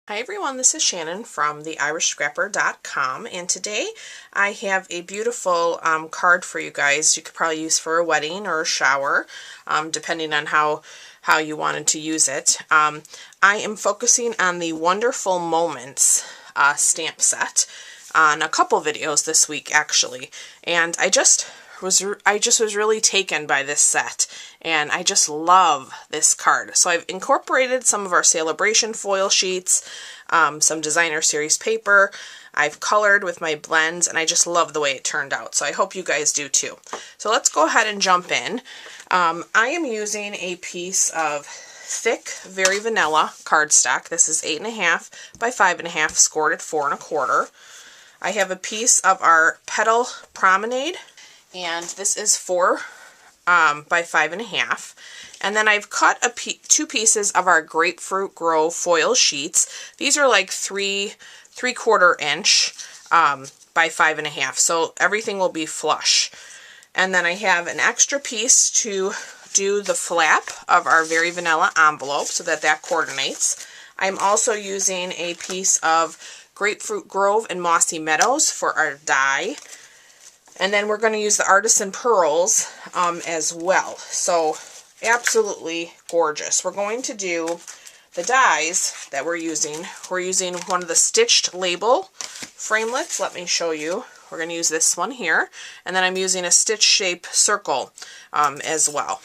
Hi everyone, this is Shannon from theirishscrapper.com, and today I have a beautiful card for you guys. You could probably use for a wedding or a shower, depending on how you wanted to use it. I am focusing on the Wonderful Moments stamp set on a couple videos this week actually, and I just was really taken by this set, and I just love this card. So I've incorporated some of our celebration foil sheets, some designer series paper. I've colored with my blends, and I just love the way it turned out. So I hope you guys do too. So let's go ahead and jump in. I am using a piece of thick, very vanilla cardstock. This is 8.5 by 5.5, scored at 4 1/4. I have a piece of our Petal Promenade, and this is 4 by 5.5. And then I've cut two pieces of our Grapefruit Grow foil sheets. These are like 3/4 inch by 5.5, so everything will be flush. And then I have an extra piece to do the flap of our very vanilla envelope so that coordinates. I'm also using a piece of Grapefruit Grove and Mossy Meadows for our die. And then we're going to use the Artisan Pearls as well. So absolutely gorgeous. We're going to do the dies that we're using. We're using one of the stitched label framelits. Let me show you. We're going to use this one here. And then I'm using a stitch shape circle as well.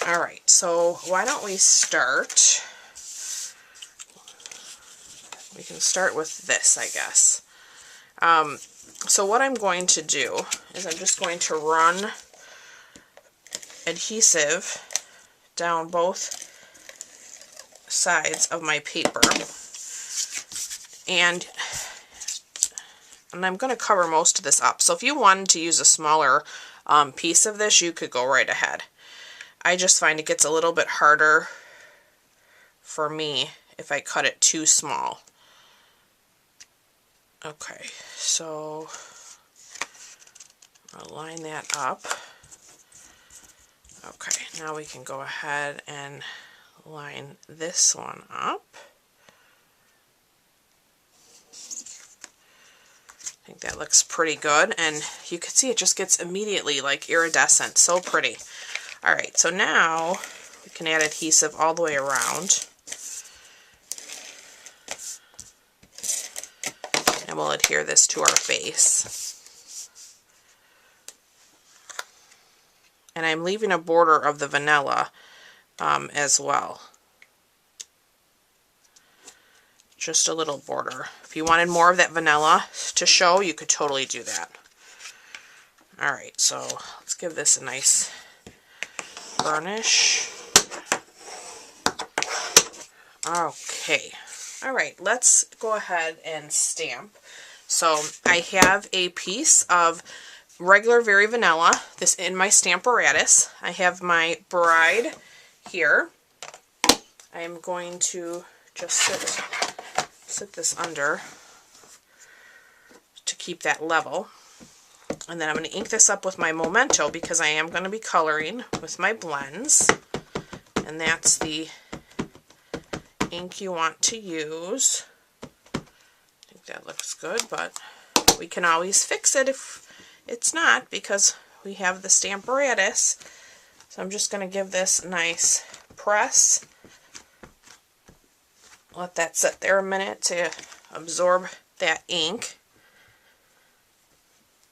Alright, so why don't we start? We can start with this, I guess. So what I'm going to do is I'm just going to run adhesive down both sides of my paper, and I'm going to cover most of this up. So if you wanted to use a smaller piece of this, you could go right ahead. I just find it gets a little bit harder for me if I cut it too small. Okay, so I'll line that up. Okay, now we can go ahead and line this one up. I think that looks pretty good, and you can see it just gets immediately like iridescent. So pretty. Alright, so now we can add adhesive all the way around. And we'll adhere this to our face. And I'm leaving a border of the vanilla as well. Just a little border. If you wanted more of that vanilla to show, you could totally do that. Alright, so let's give this a nice burnish. Okay. Alright, let's go ahead and stamp. So I have a piece of regular Very Vanilla, this in my Stamparatus. I have my bride here. I am going to just sit this under to keep that level. And then I'm going to ink this up with my Memento because I am going to be coloring with my blends. And that's the ink you want to use. I think that looks good, but we can always fix it if it's not, because we have the Stamparatus. So I'm just going to give this a nice press. Let that sit there a minute to absorb that ink.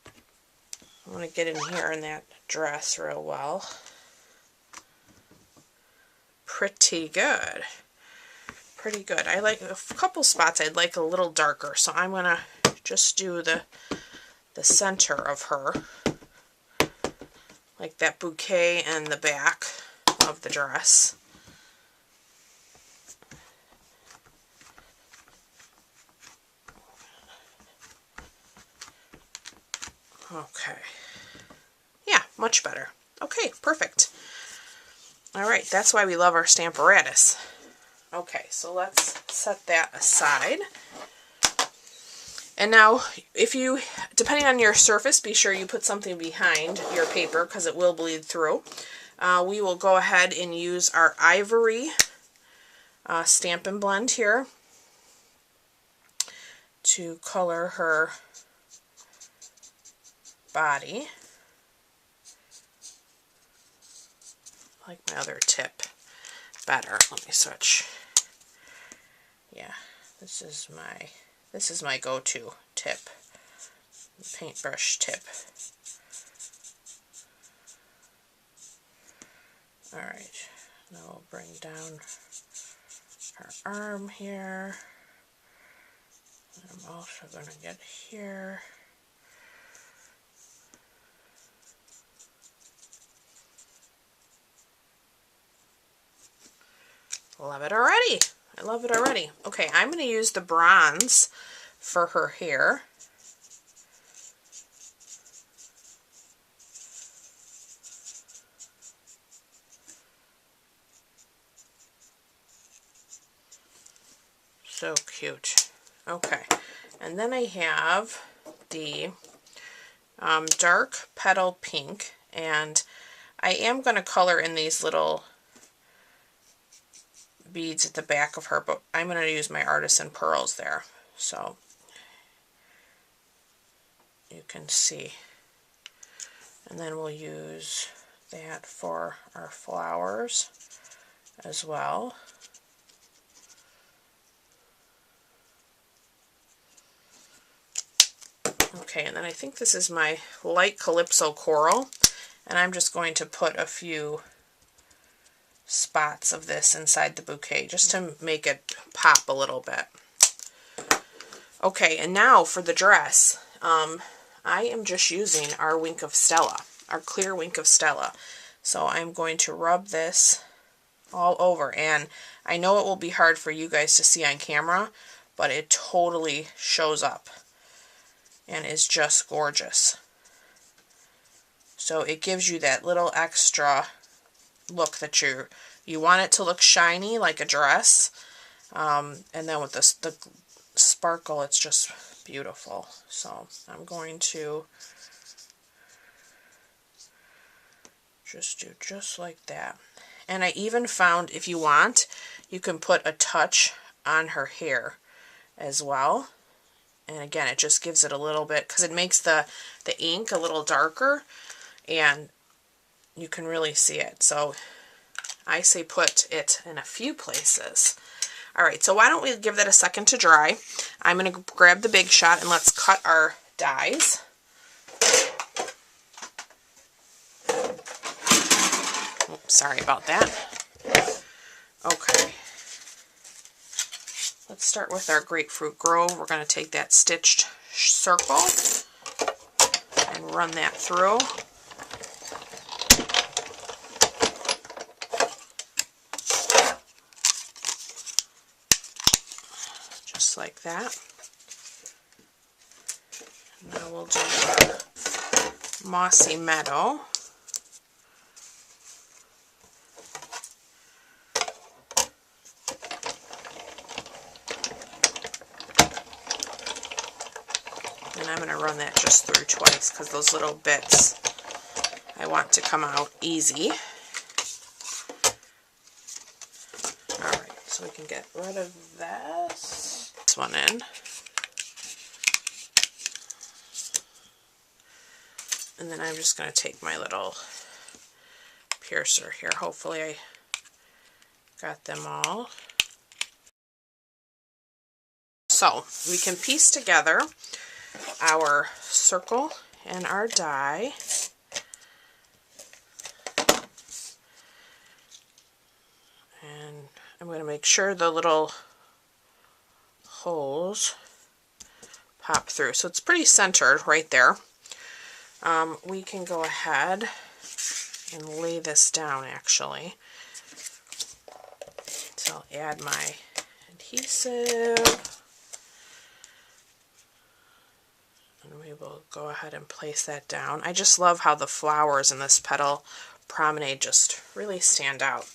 I want to get in here in that dress real well. Pretty good. Pretty good. I like a couple spots I'd like a little darker, so I'm going to just do the center of her, like that bouquet and the back of the dress. Okay. Yeah, much better. Okay, perfect. Alright, that's why we love our Stamparatus. Okay, so let's set that aside. And now, if you, depending on your surface, be sure you put something behind your paper because it will bleed through. We will go ahead and use our ivory Stampin' blend here to color her body. I like my other tip better. Let me switch. Yeah, this is my go-to tip, paintbrush tip. Alright, now we'll bring down her arm here. And I'm also going to get here. Love it already. I love it already. Okay, I'm going to use the bronze for her hair. So cute. Okay, and then I have the dark petal pink, and I am going to color in these little beads at the back of her, but I'm going to use my artisan pearls there so you can see. And then we'll use that for our flowers as well. Okay, and then I think this is my light Calypso coral, and I'm just going to put a few spots of this inside the bouquet just to make it pop a little bit. Okay, and now for the dress, I am just using our Wink of Stella, our clear Wink of Stella. So I'm going to rub this all over, and I know it will be hard for you guys to see on camera, but it totally shows up and is just gorgeous. So it gives you that little extra look that you want it to look shiny like a dress, and then with the sparkle, it's just beautiful. So I'm going to just do just like that. And I even found, if you want, you can put a touch on her hair as well. And again, it just gives it a little bit, because it makes the ink a little darker, and you can really see it. So I say put it in a few places. Alright, so why don't we give that a second to dry. I'm going to grab the Big Shot and let's cut our dies. Oops, sorry about that. Okay. Let's start with our Grapefruit Grove. We're going to take that stitched circle and run that through. Just like that. Now we'll do our Mossy Meadow. And I'm going to run that just through twice, because those little bits I want to come out easy. Alright, so we can get rid of this one in. And then I'm just going to take my little piercer here. Hopefully I got them all. So we can piece together our circle and our die. And I'm going to make sure the little holes pop through. So it's pretty centered right there. We can go ahead and lay this down actually. So I'll add my adhesive. And we will go ahead and place that down. I just love how the flowers in this petal promenade just really stand out.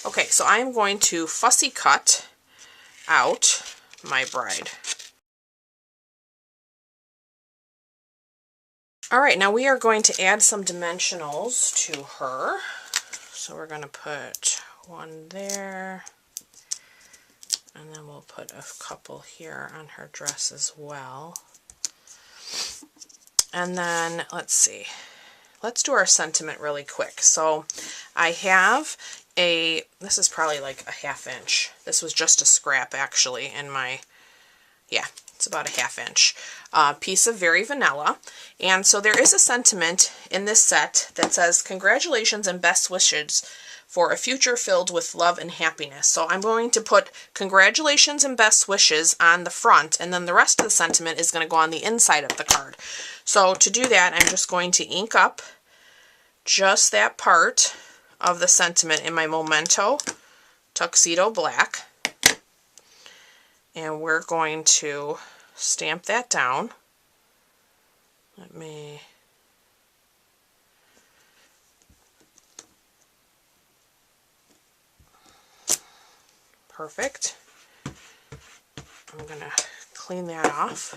Okay, so I'm going to fussy cut out my bride. Alright, now we are going to add some dimensionals to her. So we're going to put one there, And then we'll put a couple here on her dress as well. And then, let's see, let's do our sentiment really quick. So I have this is probably like a 1/2 inch. This was just a scrap actually in my, yeah, it's about a 1/2 inch piece of Very Vanilla. And so there is a sentiment in this set that says, congratulations and best wishes for a future filled with love and happiness. So I'm going to put congratulations and best wishes on the front, and then the rest of the sentiment is going to go on the inside of the card. So to do that, I'm just going to ink up just that part of the sentiment in my Memento Tuxedo Black. And we're going to stamp that down. Let me... Perfect. I'm going to clean that off.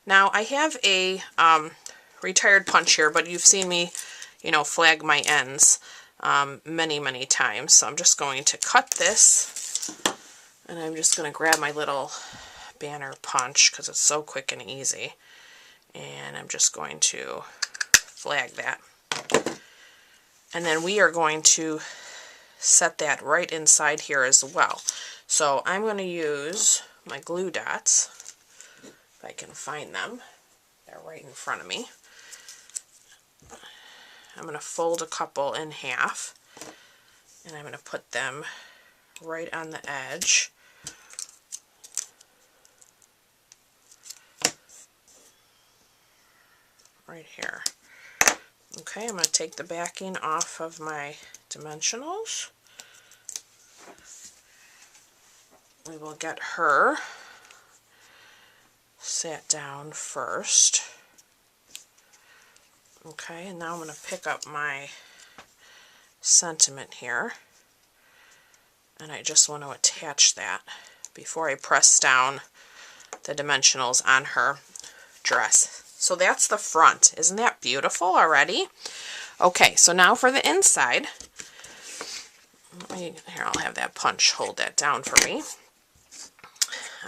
Now I have a retired punch here, but you've seen me, you know, flag my ends many times. So I'm just going to cut this, and I'm just going to grab my little banner punch because it's so quick and easy. And I'm just going to flag that. And then we are going to set that right inside here as well. So I'm going to use my glue dots, if I can find them. They're right in front of me. I'm going to fold a couple in half, and I'm going to put them right on the edge. Right here. Okay, I'm going to take the backing off of my dimensionals. We will get her sat down first. Okay, and now I'm going to pick up my sentiment here, and I just want to attach that before I press down the dimensionals on her dress. So that's the front. Isn't that beautiful already? Okay, so now for the inside. Here, I'll have that punch hold that down for me.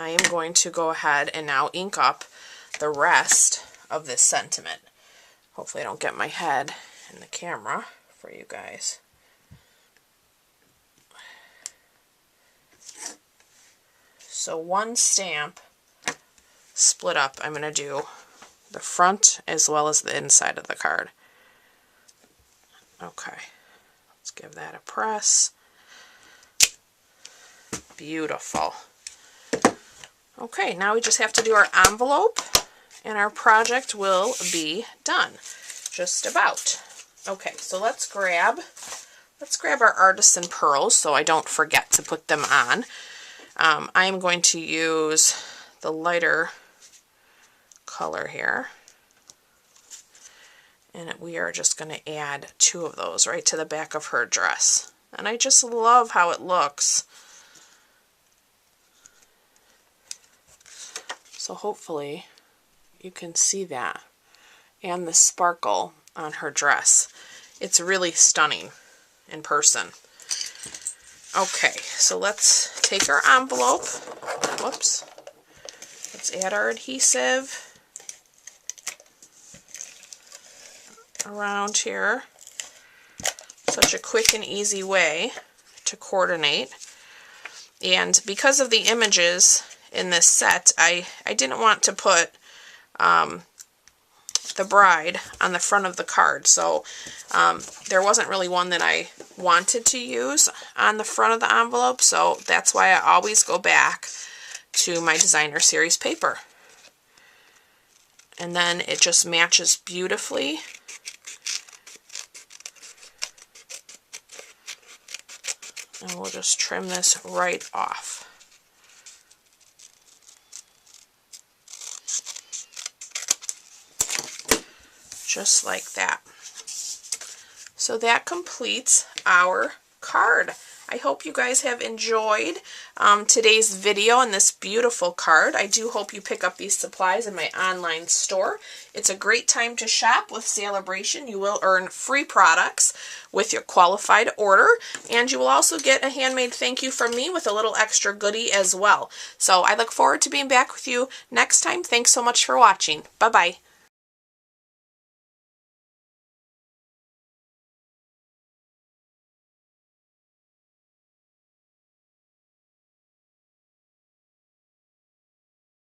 I am going to go ahead and now ink up the rest of this sentiment. Hopefully I don't get my head in the camera for you guys. So one stamp split up. I'm going to do the front as well as the inside of the card. Okay, let's give that a press. Beautiful. Okay, now we just have to do our envelope, and our project will be done. Just about. Okay, so let's grab our artisan pearls so I don't forget to put them on. I am going to use the lighter color here, and we are just going to add 2 of those right to the back of her dress. And I just love how it looks. So hopefully you can see that, and the sparkle on her dress. It's really stunning in person. Okay, so let's take our envelope. Whoops. Let's add our adhesive around here. Such a quick and easy way to coordinate. And because of the images in this set, I didn't want to put the bride on the front of the card, so there wasn't really one that I wanted to use on the front of the envelope, so that's why I always go back to my designer series paper. And then it just matches beautifully. And we'll just trim this right off. Just like that. So that completes our card. I hope you guys have enjoyed today's video and this beautiful card. I do hope you pick up these supplies in my online store. It's a great time to shop with Celebration. You will earn free products with your qualified order, and you will also get a handmade thank you from me with a little extra goodie as well. So I look forward to being back with you next time. Thanks so much for watching. Bye-bye.